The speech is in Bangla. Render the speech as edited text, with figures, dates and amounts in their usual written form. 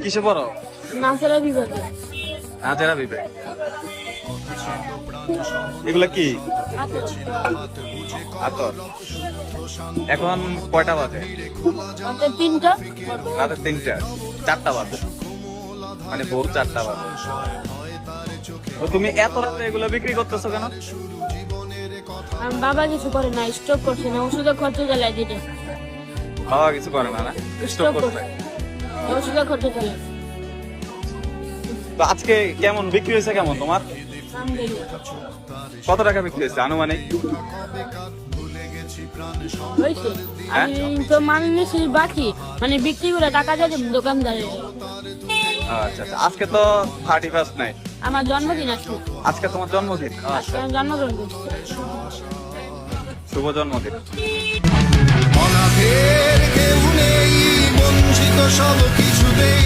কিসে পড়ো? নাচেরা বিভাগে। নাচেরা বিভাগ। এগুলা কি? আতর। এখন কয়টা বাজে? রাতে 3টা। রাতে 3টা, 4টা বাজে, মানে ভোর 4টা বাজে। তো তুমি এত রাতে এগুলো বিক্রি করতেছো কেন? আমার বাবা কিছু করে না, স্টক করছে না, ওষুধের খরচ চালাই দিতে। বাবা কিছু করে না, না স্টক করতে। ওষুধের খরচ চালাই। তো আজকে কেমন বিক্রি হয়েছে, কেমন তোমার? কত টাকা বিক্রি হয়েছে আনুমানিক? হয়েছে আমি তো মাল নিয়েছি বাকি, মানে বিক্রি করে টাকা দিয়ে দেব দোকানদারে। আচ্ছা আচ্ছা, আজকে তো 31 নাই, আমার জন্মদিন আজকে। আজকে তোমার জন্মদিন। আজকে আমি জন্মগ্রহণ করছি। শুভ জন্মদিন। অনাথের কেউ নেই, বঞ্চিত সব কিছুতেই